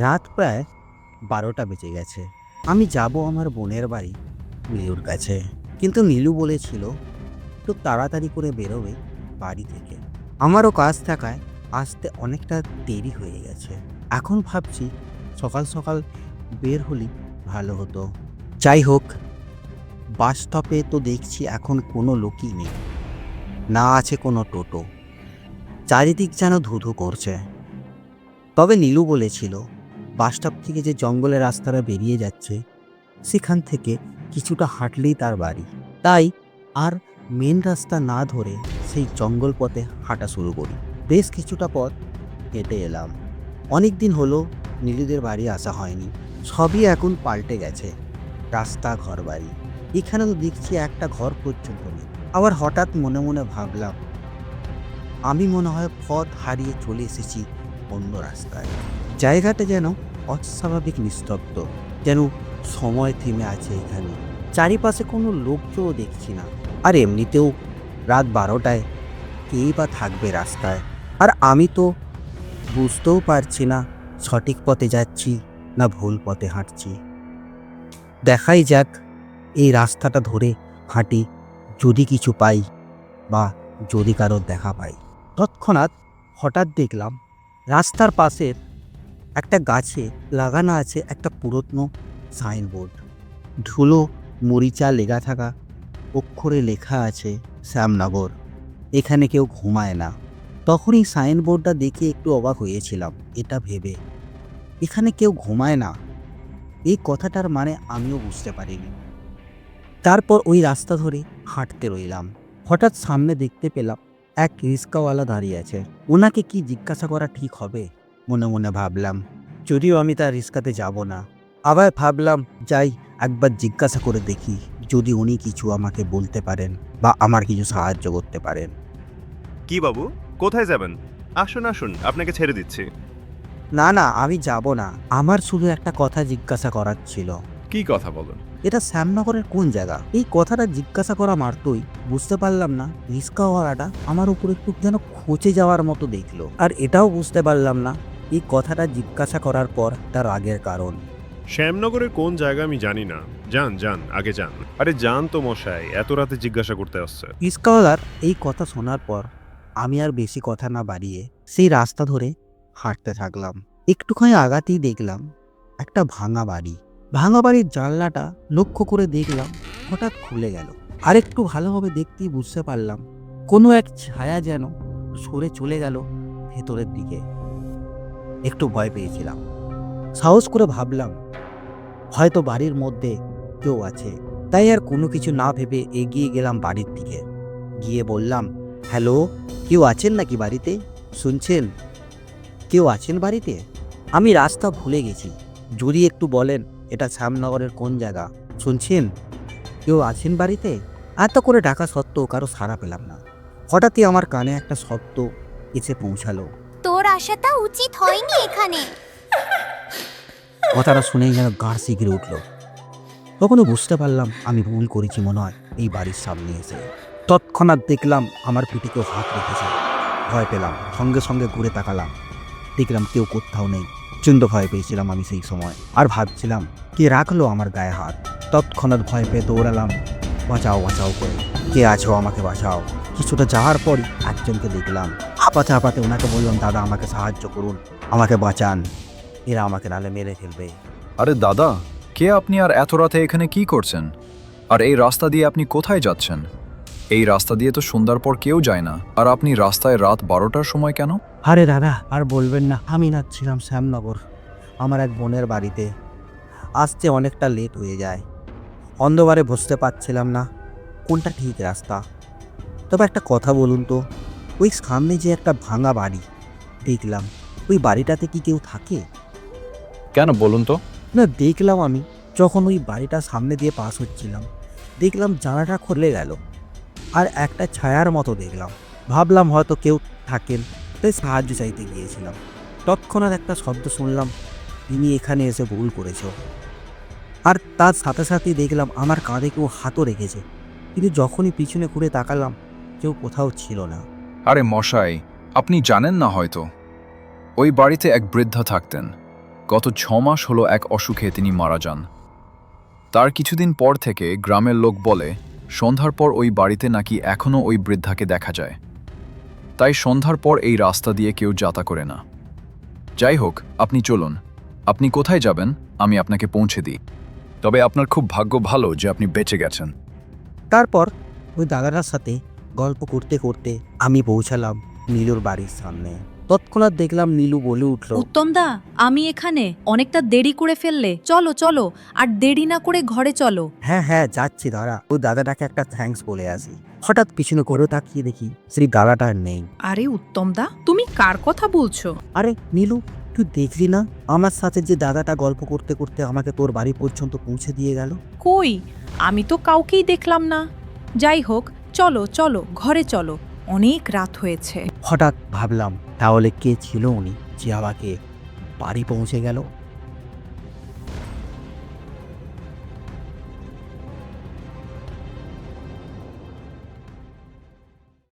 রাত প্রায় 12টা বেজে গেছে। আমি যাব আমার বোনের বাড়ি নীলুর কাছে। কিন্তু নীলু বলেছিল একটু তাড়াতাড়ি করে বেরোবে বাড়ি থেকে। আমারও কাজ থাকায় আসতে অনেকটা দেরি হয়ে গেছে। এখন ভাবছি সকাল সকাল বের হলেই ভালো হতো। যাই হোক, বাস স্টপে তো দেখছি এখন কোনো লোকই নেই, না আছে কোনো টোটো। চারিদিক যেন ধুধু করছে। তবে নীলু বলেছিল বাস স্টপ থেকে যে জঙ্গলের রাস্তাটা বেরিয়ে যাচ্ছে সেখান থেকে কিছুটা হাঁটলেই তার বাড়ি। তাই আর মেন রাস্তা না ধরে সেই জঙ্গল পথে হাঁটা শুরু করি। বেশ কিছুটা পথ হেঁটে এলাম। অনেক দিন হলো নীলুদের বাড়ি আসা হয়নি। সবই এখন পাল্টে গেছে, রাস্তা, ঘর বাড়ি। এখানে তো দেখছি একটা ঘর পর্যন্ত নেই। আবার হঠাৎ মনে মনে ভাবলাম আমি মনে হয় পথ হারিয়ে চলে এসেছি অন্য রাস্তায়। জায়গাটা যেন অস্বাভাবিক নিস্তব্ধ, যেন সময় থেমে আছে এখানে। চারিপাশে কোনো লোককেও দেখছি না। আর এমনিতেও রাত 12টায় কেই বা থাকবে রাস্তায়। আর আমি তো বুঝতেও পারছি না সঠিক পথে যাচ্ছি না ভুল পথে হাঁটছি। দেখাই যাক, এই রাস্তাটা ধরে হাঁটি, যদি কিছু পাই বা যদি কারোর দেখা পাই। তৎক্ষণাৎ হঠাৎ দেখলাম রাস্তার পাশের একটা গাছে লাগানো আছে একটা পুরনো সাইনবোর্ড। ধুলো মরিচা লেগা থাকা অক্ষরে লেখা আছে শ্যামনগর, এখানে কেউ ঘুমায় না। তখনই সাইনবোর্ডটা দেখে একটু অবাক হয়েছিলাম, এটা ভেবে এখানে কেউ ঘুমায় না, এই কথাটার মানে আমিও বুঝতে পারিনি। তারপর ওই রাস্তা ধরে হাঁটতে রইলাম। হঠাৎ সামনে দেখতে পেলাম এক রিক্সাওয়ালা দাঁড়িয়ে আছে। ওনাকে কি জিজ্ঞাসা করা ঠিক হবে মনে মনে ভাবলাম, যদিও আমি তার রিক্সাতে যাব না। আবার ভাবলাম যাই একবার জিজ্ঞাসা করে দেখি, যদি উনি কিছু আমাকে বলতে পারেন বা আমার কিছু সাহায্য করতে পারেন। কি বাবু, কোথায় যাবেন? আসুন আসুন, আপনাকে ছেড়ে দিচ্ছি। না না, আমি যাব না, আমার শুধু একটা কথা জিজ্ঞাসা করার ছিল। কি কথা বলুন? এটা শ্যামনগরের কোন জায়গা? এই কথাটা জিজ্ঞাসা করা মাত্রই বুঝতে পারলাম না রিক্সাওয়ালাটা আমার উপর একটু যেন খোঁচে যাওয়ার মতো দেখলো। আর এটাও বুঝতে পারলাম না এই কথাটা জিজ্ঞাসা করার পর তার আগের কারণ। শ্যামনগরের কোন জায়গা আমি জানি না। যান যান, আগে যান। আরে যান তো মশাই, এত রাতে জিজ্ঞাসা করতে আসছে। রিক্সাওয়ালার এই কথা শোনার পর আমি আর বেশি কথা না বাড়িয়ে সেই রাস্তা ধরে হাঁটতে থাকলাম। একটুখানি আগাতেই দেখলাম একটা ভাঙা বাড়ি। ভাঙা বাড়ির জানলাটা লক্ষ্য করে দেখলাম হঠাৎ খুলে গেল। আরেকটু ভালোভাবে দেখতেই বুঝতে পারলাম কোনো এক ছায়া যেন সরে চলে গেল ভেতরের দিকে। একটু ভয় পেয়েছিলাম। সাহস করে ভাবলাম হয়তো বাড়ির মধ্যে কেউ আছে। তাই আর কোনো কিছু না ভেবে এগিয়ে গেলাম বাড়ির দিকে। গিয়ে বললাম, হ্যালো, কেউ আছেন নাকি বাড়িতে? শুনছেন? কেউ আছেন বাড়িতে? আমি রাস্তা ভুলে গেছি, যদি একটু বলেন এটা শ্যামনগরের কোন জায়গা? শুনছেন? কেউ আছেন বাড়িতে? এত করে ডাকা সত্ত্বেও কারো সাড়া পেলাম না। হঠাৎই আমার কানে একটা শব্দ এসে পৌঁছালো। তোর আসাটা উচিত হয়নি এখানে। কথাটা শুনেই যেন গা শিগিরে উঠল। তখনও বুঝতে পারলাম আমি ভুল করেছি মনে হয় এই বাড়ির সামনে এসে। তৎক্ষণাৎ দেখলাম আমার পিঠে কেউ হাত রেখেছে। ভয় পেলাম, সঙ্গে সঙ্গে ঘুরে তাকালাম, দেখলাম কেউ কোথাও নেই। প্রচণ্ড ভয় পেয়েছিলাম আমি সেই সময়। আর ভাবছিলাম কে রাখলো আমার গায়ে হাত। তৎক্ষণাৎ ভয় পেয়ে দৌড়ালাম বাঁচাও বাঁচাও করে, কে আছো আমাকে বাঁচাও। কিছুটা যাওয়ার পরই একজনকে দেখলাম হাঁপাতে হাঁপাতে। ওনাকে বললাম, দাদা আমাকে সাহায্য করুন, আমাকে বাঁচান, এরা আমাকে নালে মেরে ফেলবে। আরে দাদা, কে আপনি আর এত রাতে এখানে কি করছেন? আর এই রাস্তা দিয়ে আপনি কোথায় যাচ্ছেন? এই রাস্তা দিয়ে তো সন্ধ্যার পর কেউ যায় না, আর আপনি রাস্তায় রাত 12টার সময় কেন? আরে দাদা আর বলবেন না, আমি যাচ্ছিলাম শ্যামনগর আমার এক বোনের বাড়িতে। আসতে অনেকটা লেট হয়ে যায়। অন্ধকারে বুঝতে পারছিলাম না কোনটা ঠিক রাস্তা। তবে একটা কথা বলুন তো, ওই সামনে যে একটা ভাঙা বাড়ি দেখলাম, ওই বাড়িটাতে কি কেউ থাকে? কেন বলুন তো? না, দেখলাম আমি যখন ওই বাড়িটার সামনে দিয়ে পাস হচ্ছিলাম, দেখলাম জানালাটা খুলে গেল আর একটা ছায়ার মতো দেখলাম। ভাবলাম হয়তো কেউ থাকেন, তাই সাহায্য চাইতে গিয়েছিলাম। তৎক্ষণাৎ একটা শব্দ শুনলাম, তুমি এখানে এসে ভুল করেছো। আর তার সাথে সাথেই দেখলাম আমার কাঁধে কেউ হাতও রেখেছে। কিন্তু যখনই পিছনে ঘুরে তাকালাম কেউ কোথাও ছিল না। আরে মশাই, আপনি জানেন না হয়তো, ওই বাড়িতে এক বৃদ্ধা থাকতেন। গত 6 মাস হলো এক অসুখে তিনি মারা যান। তার কিছুদিন পর থেকে গ্রামের লোক বলে সন্ধ্যার পর ওই বাড়িতে নাকি এখনও ওই বৃদ্ধাকে দেখা যায়। তাই সন্ধ্যার পর এই রাস্তা দিয়ে কেউ যাতা করে না। যাই হোক, আপনি চলুন। আপনি কোথায় যাবেন আমি আপনাকে পৌঁছে দিই। তবে আপনার খুব ভাগ্য ভালো যে আপনি বেঁচে গেছেন। তারপর ওই দাদাটার সাথে গল্প করতে করতে আমি পৌঁছালাম নীলুর বাড়ির সামনে। তৎক্ষণাৎ দেখলাম নীলু বলে উঠল, উত্তম দা, আমি এখানে। অনেকটা দেরি করে ফেললে, চলো চলো, আর দেরি না করে ঘরে চলো। হ্যাঁ হ্যাঁ যাচ্ছি দাঁড়া, ওই দাদাটাকে একটা থ্যাঙ্কস বলে আসি। হঠাৎ পিছনে করে তাকিয়ে দেখি সেই দাদাটা আর নেই। আরে উত্তম দা, তুমি কার কথা বলছো? আরে নীলু, তুই দেখলি না আমার সাথে যে দাদাটা গল্প করতে করতে আমাকে তোর বাড়ি পর্যন্ত পৌঁছে দিয়ে গেল? কই, আমি তো কাউকেই দেখলাম না। যাই হোক, চলো চলো, ঘরে চলো, অনেক রাত হয়েছে। হঠাৎ ভাবলাম তাহলে কে ছিল উনি যে আমাকে বাড়ি পৌঁছে গেল?